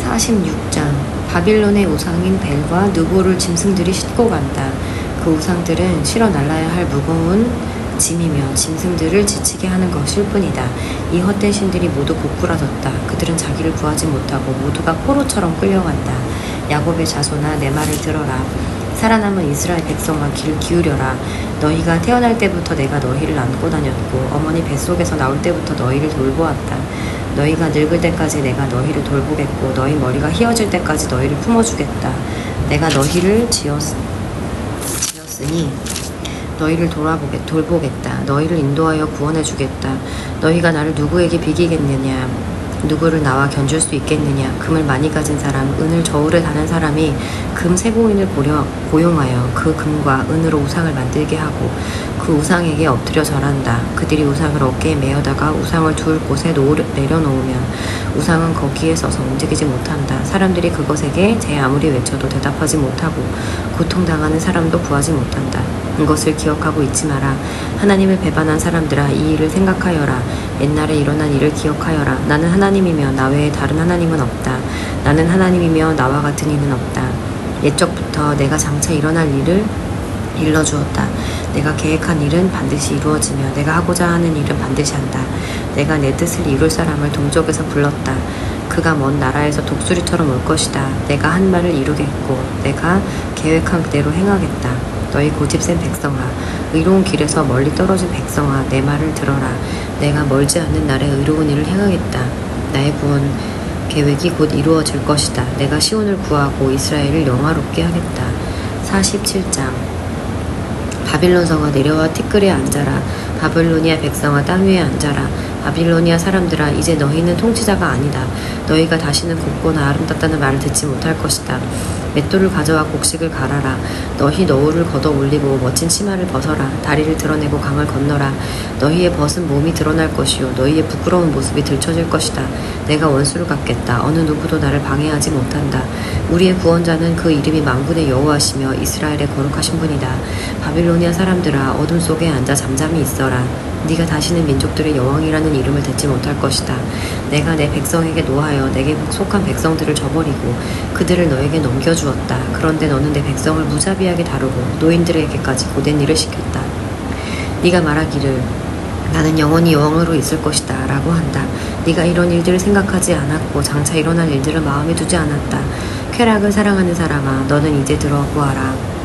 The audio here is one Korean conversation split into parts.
46장. 바빌론의 우상인 벨과 느보를 짐승들이 싣고 간다. 그 우상들은 실어 날라야 할 무거운 짐이며 짐승들을 지치게 하는 것일 뿐이다. 이 헛된 신들이 모두 고꾸라졌다. 그들은 자기를 구하지 못하고 모두가 포로처럼 끌려간다. 야곱의 자손아, 내 말을 들어라. 살아남은 이스라엘 백성아, 귀를 기울여라. 너희가 태어날 때부터 내가 너희를 안고 다녔고 어머니 뱃속에서 나올 때부터 너희를 돌보았다. 너희가 늙을 때까지 내가 너희를 돌보겠고 너희 머리가 휘어질 때까지 너희를 품어주겠다. 내가 너희를 지었으니 너희를 돌보겠다. 너희를 인도하여 구원해주겠다. 너희가 나를 누구에게 비기겠느냐? 누구를 나와 견줄 수 있겠느냐? 금을 많이 가진 사람, 은을 저울에 다는 사람이 금 세공인을 고용하여 그 금과 은으로 우상을 만들게 하고 그 우상에게 엎드려 절한다. 그들이 우상을 어깨에 메어다가 우상을 둘 곳에 내려놓으면 우상은 거기에 서서 움직이지 못한다. 사람들이 그것에게 제 아무리 외쳐도 대답하지 못하고 고통당하는 사람도 구하지 못한다. 이것을 기억하고 잊지 마라. 하나님을 배반한 사람들아, 이 일을 생각하여라. 옛날에 일어난 일을 기억하여라. 나는 하나님이며 나 외에 다른 하나님은 없다. 나는 하나님이며 나와 같은 이는 없다. 옛적부터 내가 장차 일어날 일을 일러주었다. 내가 계획한 일은 반드시 이루어지며 내가 하고자 하는 일은 반드시 한다. 내가 내 뜻을 이룰 사람을 동쪽에서 불렀다. 그가 먼 나라에서 독수리처럼 올 것이다. 내가 한 말을 이루겠고 내가 계획한 그대로 행하겠다. 너희 고집센 백성아, 의로운 길에서 멀리 떨어진 백성아, 내 말을 들어라. 내가 멀지 않는 날에 의로운 일을 행하겠다. 나의 구원 계획이 곧 이루어질 것이다. 내가 시온을 구하고 이스라엘을 영화롭게 하겠다. 47장. 바빌론 성아, 내려와 티끌에 앉아라. 바빌로니아 백성아, 땅 위에 앉아라. 바빌로니아 사람들아, 이제 너희는 통치자가 아니다. 너희가 다시는 곱고나 아름답다는 말을 듣지 못할 것이다. 맷돌을 가져와 곡식을 갈아라. 너희 너울을 걷어 올리고 멋진 치마를 벗어라. 다리를 드러내고 강을 건너라. 너희의 벗은 몸이 드러날 것이요 너희의 부끄러운 모습이 들춰질 것이다. 내가 원수를 갚겠다. 어느 누구도 나를 방해하지 못한다. 우리의 구원자는 그 이름이 만군의 여호와시며 이스라엘의 거룩하신 분이다. 바빌로니아 사람들아, 어둠 속에 앉아 잠잠히 있어라. 네가 다시는 민족들의 여왕이라는 이름을 듣지 못할 것이다. 내가 내 백성에게 노하여 내게 속한 백성들을 저버리고 그들을 너에게 넘겨주었다. 그런데 너는 내 백성을 무자비하게 다루고 노인들에게까지 고된 일을 시켰다. 네가 말하기를 나는 영원히 여왕으로 있을 것이다 라고 한다. 네가 이런 일들을 생각하지 않았고 장차 일어날 일들을 마음에 두지 않았다. 쾌락을 사랑하는 사람아, 너는 이제 들어보아라.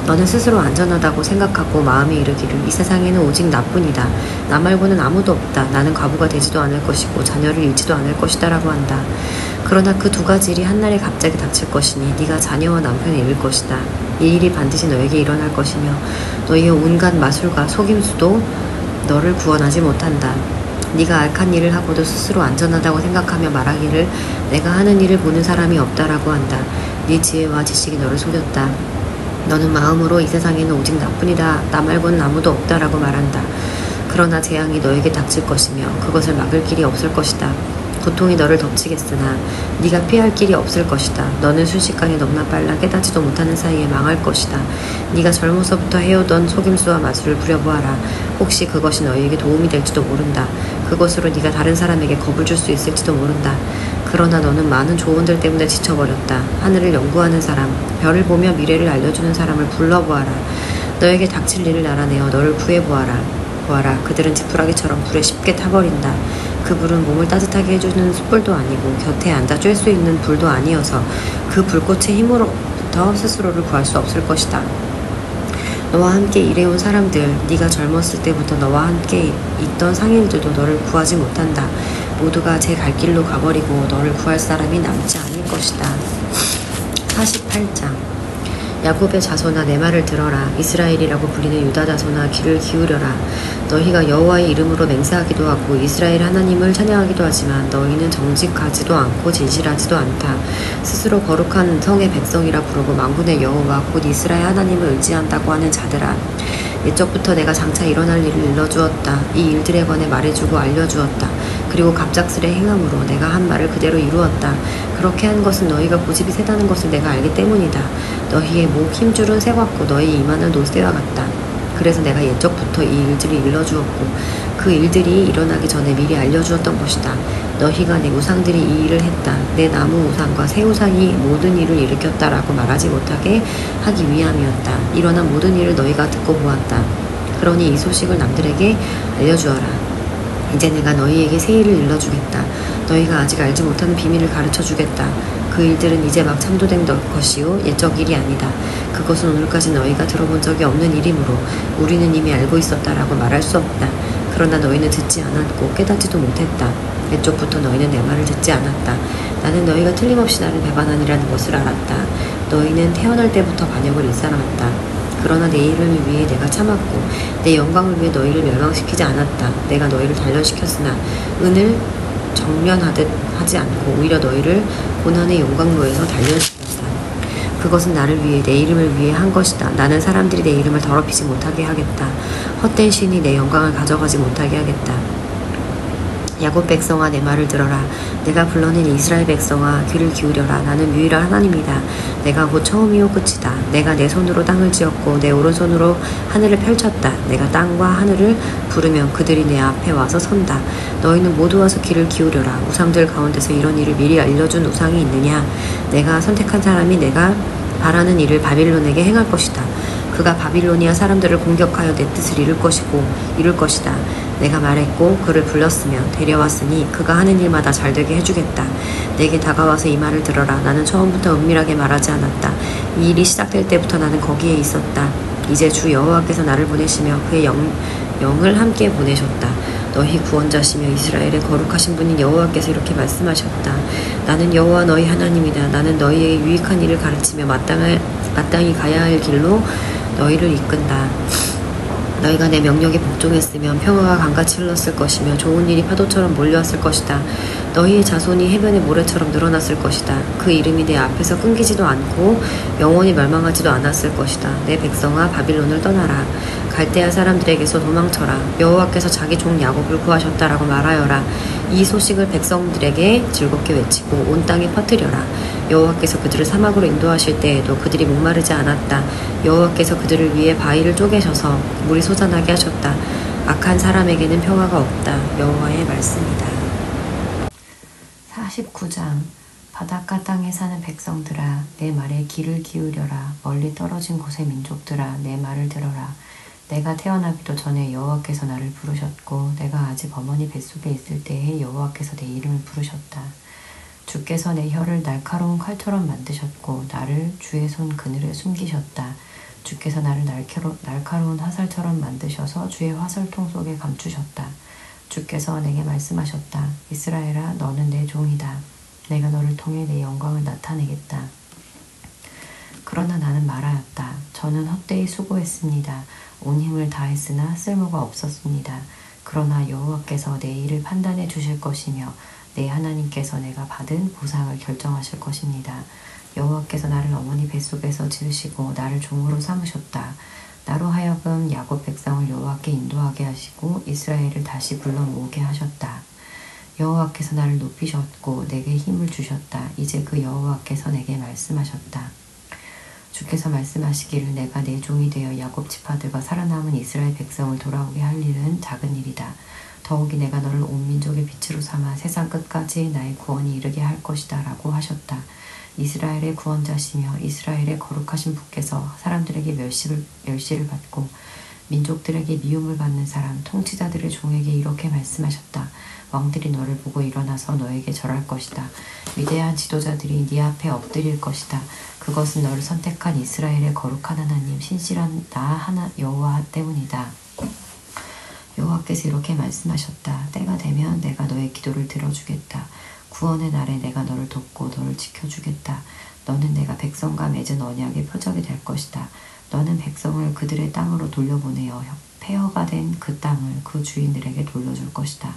너는 스스로 안전하다고 생각하고 마음에 이르기를 이 세상에는 오직 나뿐이다. 나 말고는 아무도 없다. 나는 과부가 되지도 않을 것이고 자녀를 잃지도 않을 것이다 라고 한다. 그러나 그 두 가지 일이 한날에 갑자기 닥칠 것이니 네가 자녀와 남편을 잃을 것이다. 이 일이 반드시 너에게 일어날 것이며 너희의 온갖 마술과 속임수도 너를 구원하지 못한다. 네가 악한 일을 하고도 스스로 안전하다고 생각하며 말하기를 내가 하는 일을 보는 사람이 없다라고 한다. 네 지혜와 지식이 너를 속였다. 너는 마음으로 이 세상에는 오직 나뿐이다. 나 말고는 아무도 없다라고 말한다. 그러나 재앙이 너에게 닥칠 것이며 그것을 막을 길이 없을 것이다. 고통이 너를 덮치겠으나 네가 피할 길이 없을 것이다. 너는 순식간에 너무나 빨라 깨닫지도 못하는 사이에 망할 것이다. 네가 젊어서부터 해오던 속임수와 마술을 부려보아라. 혹시 그것이 너희에게 도움이 될지도 모른다. 그것으로 네가 다른 사람에게 겁을 줄 수 있을지도 모른다. 그러나 너는 많은 조언들 때문에 지쳐버렸다. 하늘을 연구하는 사람, 별을 보며 미래를 알려주는 사람을 불러보아라. 너에게 닥칠 일을 알아내어 너를 구해보아라. 보아라, 그들은 지푸라기처럼 불에 쉽게 타버린다. 그 불은 몸을 따뜻하게 해주는 숯불도 아니고 곁에 앉아 쬐 수 있는 불도 아니어서 그 불꽃의 힘으로부터 스스로를 구할 수 없을 것이다. 너와 함께 일해온 사람들, 네가 젊었을 때부터 너와 함께 있던 상인들도 너를 구하지 못한다. 모두가 제 갈 길로 가버리고 너를 구할 사람이 남지 않을 것이다. 48장. 야곱의 자손아, 내 말을 들어라. 이스라엘이라고 불리는 유다 자손아, 귀를 기울여라. 너희가 여호와의 이름으로 맹세하기도 하고 이스라엘 하나님을 찬양하기도 하지만 너희는 정직하지도 않고 진실하지도 않다. 스스로 거룩한 성의 백성이라 부르고 만군의 여호와 곧 이스라엘 하나님을 의지한다고 하는 자들아, 옛적부터 내가 장차 일어날 일을 일러주었다. 이 일들에 관해 말해주고 알려주었다. 그리고 갑작스레 행함으로 내가 한 말을 그대로 이루었다. 그렇게 한 것은 너희가 고집이 세다는 것을 내가 알기 때문이다. 너희의 목 힘줄은 새 같고 너희 이마는 노새와 같다. 그래서 내가 옛적부터 이 일들을 일러주었고 그 일들이 일어나기 전에 미리 알려주었던 것이다. 너희가 내 우상들이 이 일을 했다. 내 나무 우상과 새 우상이 모든 일을 일으켰다라고 말하지 못하게 하기 위함이었다. 일어난 모든 일을 너희가 듣고 보았다. 그러니 이 소식을 남들에게 알려주어라. 이제 내가 너희에게 새 일을 일러주겠다. 너희가 아직 알지 못하는 비밀을 가르쳐주겠다. 그 일들은 이제 막 참도된 것이요 옛적 일이 아니다. 그것은 오늘까지 너희가 들어본 적이 없는 일이므로 우리는 이미 알고 있었다라고 말할 수 없다. 그러나 너희는 듣지 않았고 깨닫지도 못했다. 옛적부터 너희는 내 말을 듣지 않았다. 나는 너희가 틀림없이 나를 배반하니라는 것을 알았다. 너희는 태어날 때부터 반역을 일삼았다. 그러나 내 이름을 위해 내가 참았고 내 영광을 위해 너희를 멸망시키지 않았다. 내가 너희를 단련시켰으나 은을 정면하듯 하지 않고 오히려 너희를 고난의 용광로에서 단련시켰다. 그것은 나를 위해 내 이름을 위해 한 것이다. 나는 사람들이 내 이름을 더럽히지 못하게 하겠다. 헛된 신이 내 영광을 가져가지 못하게 하겠다. 야곱 백성아 내 말을 들어라. 내가 불러낸 이스라엘 백성아 귀를 기울여라. 나는 유일한 하나님이다. 내가 곧 처음이요 끝이다. 내가 내 손으로 땅을 지었고 내 오른손으로 하늘을 펼쳤다. 내가 땅과 하늘을 부르면 그들이 내 앞에 와서 선다. 너희는 모두 와서 귀를 기울여라. 우상들 가운데서 이런 일을 미리 알려준 우상이 있느냐. 내가 선택한 사람이 내가 바라는 일을 바빌론에게 행할 것이다. 그가 바빌로니아 사람들을 공격하여 내 뜻을 이룰 것이다. 내가 말했고 그를 불렀으며 데려왔으니 그가 하는 일마다 잘되게 해주겠다. 내게 다가와서 이 말을 들어라. 나는 처음부터 은밀하게 말하지 않았다. 이 일이 시작될 때부터 나는 거기에 있었다. 이제 주 여호와께서 나를 보내시며 그의 영을 함께 보내셨다. 너희 구원자시며 이스라엘의 거룩하신 분인 여호와께서 이렇게 말씀하셨다. 나는 여호와 너희 하나님이다. 나는 너희에게 유익한 일을 가르치며 마땅히 가야 할 길로 너희를 이끈다. 너희가 내 명령에 복종했으면 평화가 강같이 흘렀을 것이며 좋은 일이 파도처럼 몰려왔을 것이다. 너희의 자손이 해변의 모래처럼 늘어났을 것이다. 그 이름이 내 앞에서 끊기지도 않고 영원히 멸망하지도 않았을 것이다. 내 백성아 바빌론을 떠나라. 갈대아 사람들에게서 도망쳐라. 여호와께서 자기 종 야곱을 구하셨다라고 말하여라. 이 소식을 백성들에게 즐겁게 외치고 온 땅에 퍼뜨려라. 여호와께서 그들을 사막으로 인도하실 때에도 그들이 목마르지 않았다. 여호와께서 그들을 위해 바위를 쪼개셔서 물이 솟아나게 하셨다. 악한 사람에게는 평화가 없다. 여호와의 말씀이다. 49장 바닷가 땅에 사는 백성들아 내 말에 귀를 기울여라. 멀리 떨어진 곳의 민족들아 내 말을 들어라. 내가 태어나기도 전에 여호와께서 나를 부르셨고 내가 아직 어머니 뱃속에 있을 때에 여호와께서 내 이름을 부르셨다. 주께서 내 혀를 날카로운 칼처럼 만드셨고 나를 주의 손 그늘에 숨기셨다. 주께서 나를 날카로운 화살처럼 만드셔서 주의 화살통 속에 감추셨다. 주께서 내게 말씀하셨다. 이스라엘아 너는 내 종이다. 내가 너를 통해 내 영광을 나타내겠다. 그러나 나는 말하였다. 저는 헛되이 수고했습니다. 온 힘을 다했으나 쓸모가 없었습니다. 그러나 여호와께서 내 일을 판단해 주실 것이며 내 하나님께서 내가 받은 보상을 결정하실 것입니다. 여호와께서 나를 어머니 뱃속에서 지으시고 나를 종으로 삼으셨다. 나로 하여금 야곱 백성을 여호와께 인도하게 하시고 이스라엘을 다시 불러 모으게 하셨다. 여호와께서 나를 높이셨고 내게 힘을 주셨다. 이제 그 여호와께서 내게 말씀하셨다. 주께서 말씀하시기를 내가 내 종이 되어 야곱 지파들과 살아남은 이스라엘 백성을 돌아오게 할 일은 작은 일이다. 더욱이 내가 너를 온 민족의 빛으로 삼아 세상 끝까지 나의 구원이 이르게 할 것이다 라고 하셨다. 이스라엘의 구원자시며 이스라엘의 거룩하신 분께서 사람들에게 멸시를 받고 민족들에게 미움을 받는 사람 통치자들의 종에게 이렇게 말씀하셨다. 왕들이 너를 보고 일어나서 너에게 절할 것이다. 위대한 지도자들이 네 앞에 엎드릴 것이다. 그것은 너를 선택한 이스라엘의 거룩한 하나님 신실한 나 여호와 때문이다. 여호와께서 이렇게 말씀하셨다. 때가 되면 내가 너의 기도를 들어주겠다. 구원의 날에 내가 너를 돕고 너를 지켜주겠다. 너는 내가 백성과 맺은 언약의 표적이 될 것이다. 너는 백성을 그들의 땅으로 돌려보내어 폐허가 된 그 땅을 그 주인들에게 돌려줄 것이다.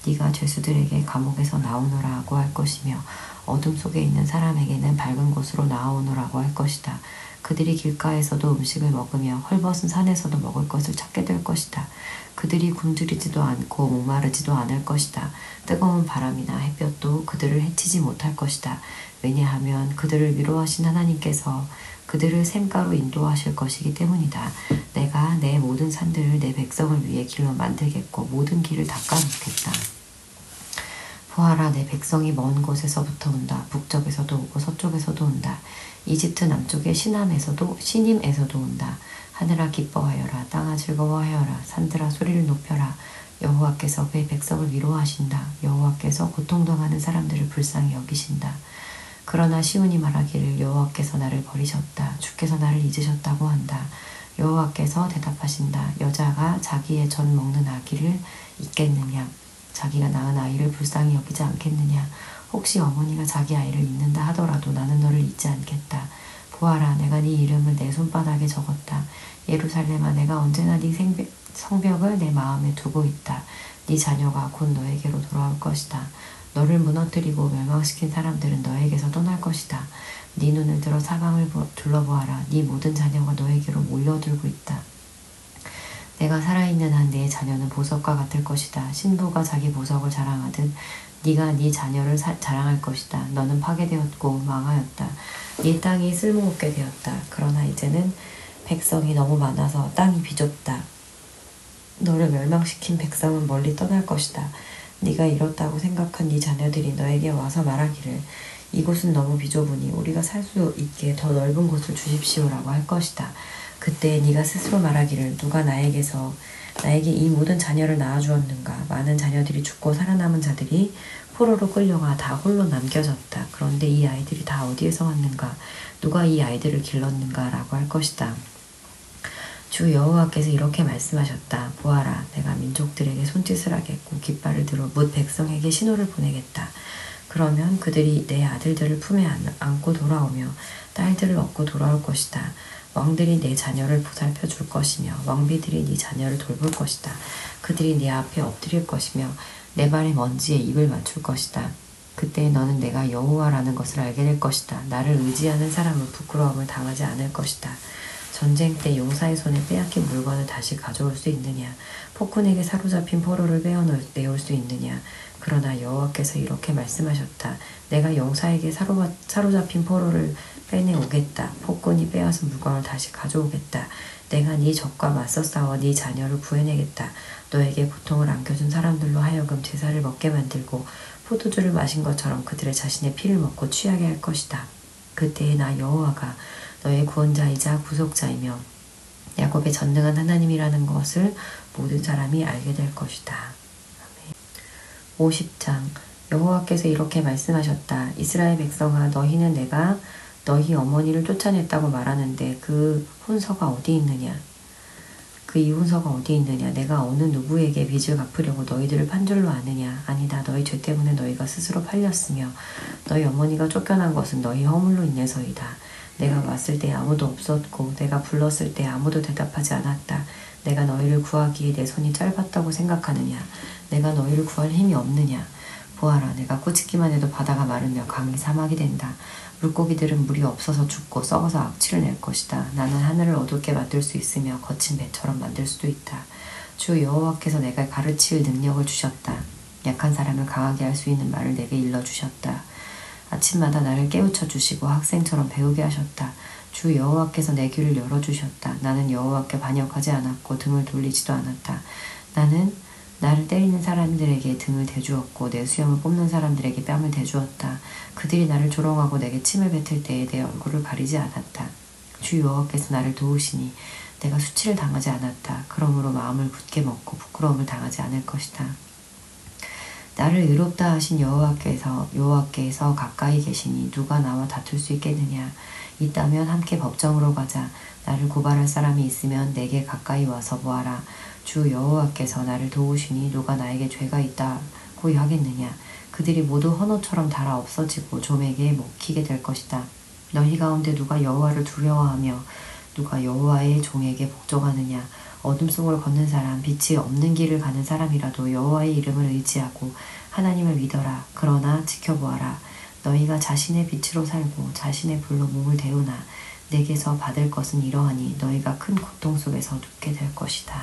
네가 죄수들에게 감옥에서 나오너라고 할 것이며 어둠 속에 있는 사람에게는 밝은 곳으로 나아오너라고 할 것이다. 그들이 길가에서도 음식을 먹으며 헐벗은 산에서도 먹을 것을 찾게 될 것이다. 그들이 굶주리지도 않고 목마르지도 않을 것이다. 뜨거운 바람이나 햇볕도 그들을 해치지 못할 것이다. 왜냐하면 그들을 위로하신 하나님께서 그들을 샘가로 인도하실 것이기 때문이다. 내가 내 모든 산들을 내 백성을 위해 길로 만들겠고 모든 길을 닦아놓겠다. 보아라, 내 백성이 먼 곳에서부터 온다. 북쪽에서도 오고 서쪽에서도 온다. 이집트 남쪽의 시님에서도 온다. 하늘아 기뻐하여라. 땅아 즐거워하여라. 산들아 소리를 높여라. 여호와께서 그의 백성을 위로하신다. 여호와께서 고통당하는 사람들을 불쌍히 여기신다. 그러나 시온이 말하기를 여호와께서 나를 버리셨다. 주께서 나를 잊으셨다고 한다. 여호와께서 대답하신다. 여자가 자기의 젖 먹는 아기를 잊겠느냐? 자기가 낳은 아이를 불쌍히 여기지 않겠느냐? 혹시 어머니가 자기 아이를 잊는다 하더라도 나는 너를 잊지 않겠다. 보아라, 내가 네 이름을 내 손바닥에 적었다. 예루살렘아, 내가 언제나 네 성벽을 내 마음에 두고 있다. 네 자녀가 곧 너에게로 돌아올 것이다. 너를 무너뜨리고 멸망시킨 사람들은 너에게서 떠날 것이다. 네 눈을 들어 사방을 둘러보아라. 네 모든 자녀가 너에게로 몰려들고 있다. 내가 살아있는 한 네 자녀는 보석과 같을 것이다. 신부가 자기 보석을 자랑하듯 네가 네 자녀를 자랑할 것이다. 너는 파괴되었고 망하였다. 네 땅이 쓸모없게 되었다. 그러나 이제는 백성이 너무 많아서 땅이 비좁다. 너를 멸망시킨 백성은 멀리 떠날 것이다. 네가 이렇다고 생각한 네 자녀들이 너에게 와서 말하기를 이곳은 너무 비좁으니 우리가 살 수 있게 더 넓은 곳을 주십시오라고 할 것이다. 그때 네가 스스로 말하기를 누가 나에게 이 모든 자녀를 낳아주었는가. 많은 자녀들이 죽고 살아남은 자들이 포로로 끌려가 다 홀로 남겨졌다. 그런데 이 아이들이 다 어디에서 왔는가. 누가 이 아이들을 길렀는가 라고 할 것이다. 주 여호와께서 이렇게 말씀하셨다. 보아라, 내가 민족들에게 손짓을 하겠고 깃발을 들어 뭇 백성에게 신호를 보내겠다. 그러면 그들이 내 아들들을 품에 안고 돌아오며 딸들을 얻고 돌아올 것이다. 왕들이 내 자녀를 보살펴 줄 것이며 왕비들이 네 자녀를 돌볼 것이다. 그들이 네 앞에 엎드릴 것이며 내 발의 먼지에 입을 맞출 것이다. 그때 너는 내가 여호와라는 것을 알게 될 것이다. 나를 의지하는 사람은 부끄러움을 당하지 않을 것이다. 전쟁 때 용사의 손에 빼앗긴 물건을 다시 가져올 수 있느냐? 폭군에게 사로잡힌 포로를 빼어내올 수 있느냐? 그러나 여호와께서 이렇게 말씀하셨다. 내가 용사에게 사로잡힌 포로를 빼내오겠다. 폭군이 빼앗은 물건을 다시 가져오겠다. 내가 네 적과 맞서 싸워 네 자녀를 구해내겠다. 너에게 고통을 안겨준 사람들로 하여금 제사를 먹게 만들고 포도주를 마신 것처럼 그들의 자신의 피를 먹고 취하게 할 것이다. 그때에 나 여호와가 너의 구원자이자 구속자이며 야곱의 전능한 하나님이라는 것을 모든 사람이 알게 될 것이다. 50장 여호와께서 이렇게 말씀하셨다. 이스라엘 백성아, 너희는 내가 너희 어머니를 쫓아냈다고 말하는데 그 혼서가 어디 있느냐? 그 이혼서가 어디 있느냐? 내가 어느 누구에게 빚을 갚으려고 너희들을 판 줄로 아느냐? 아니다. 너희 죄 때문에 너희가 스스로 팔렸으며 너희 어머니가 쫓겨난 것은 너희 허물로 인해서이다. 내가 왔을 때 아무도 없었고 내가 불렀을 때 아무도 대답하지 않았다. 내가 너희를 구하기에 내 손이 짧았다고 생각하느냐? 내가 너희를 구할 힘이 없느냐? 보아라, 내가 꾸짖기만 해도 바다가 마르며 강이 사막이 된다. 물고기들은 물이 없어서 죽고 썩어서 악취를 낼 것이다. 나는 하늘을 어둡게 만들 수 있으며 거친 배처럼 만들 수도 있다. 주 여호와께서 내가 가르칠 능력을 주셨다. 약한 사람을 강하게 할 수 있는 말을 내게 일러주셨다. 아침마다 나를 깨우쳐 주시고 학생처럼 배우게 하셨다. 주 여호와께서 내 귀를 열어주셨다. 나는 여호와께 반역하지 않았고 등을 돌리지도 않았다. 나는 나를 때리는 사람들에게 등을 대주었고 내 수염을 뽑는 사람들에게 뺨을 대주었다. 그들이 나를 조롱하고 내게 침을 뱉을 때에 내 얼굴을 가리지 않았다. 주 여호와께서 나를 도우시니 내가 수치를 당하지 않았다. 그러므로 마음을 굳게 먹고 부끄러움을 당하지 않을 것이다. 나를 의롭다 하신 여호와께서 가까이 계시니 누가 나와 다툴 수 있겠느냐? 있다면 함께 법정으로 가자. 나를 고발할 사람이 있으면 내게 가까이 와서 보아라. 주 여호와께서 나를 도우시니 누가 나에게 죄가 있다고 하겠느냐? 그들이 모두 헌옷처럼 닳아 없어지고 좀에게 먹히게 될 것이다. 너희 가운데 누가 여호와를 두려워하며 누가 여호와의 종에게 복종하느냐? 어둠 속을 걷는 사람, 빛이 없는 길을 가는 사람이라도 여호와의 이름을 의지하고 하나님을 믿어라. 그러나 지켜보아라. 너희가 자신의 빛으로 살고 자신의 불로 몸을 데우나 내게서 받을 것은 이러하니 너희가 큰 고통 속에서 눕게 될 것이다.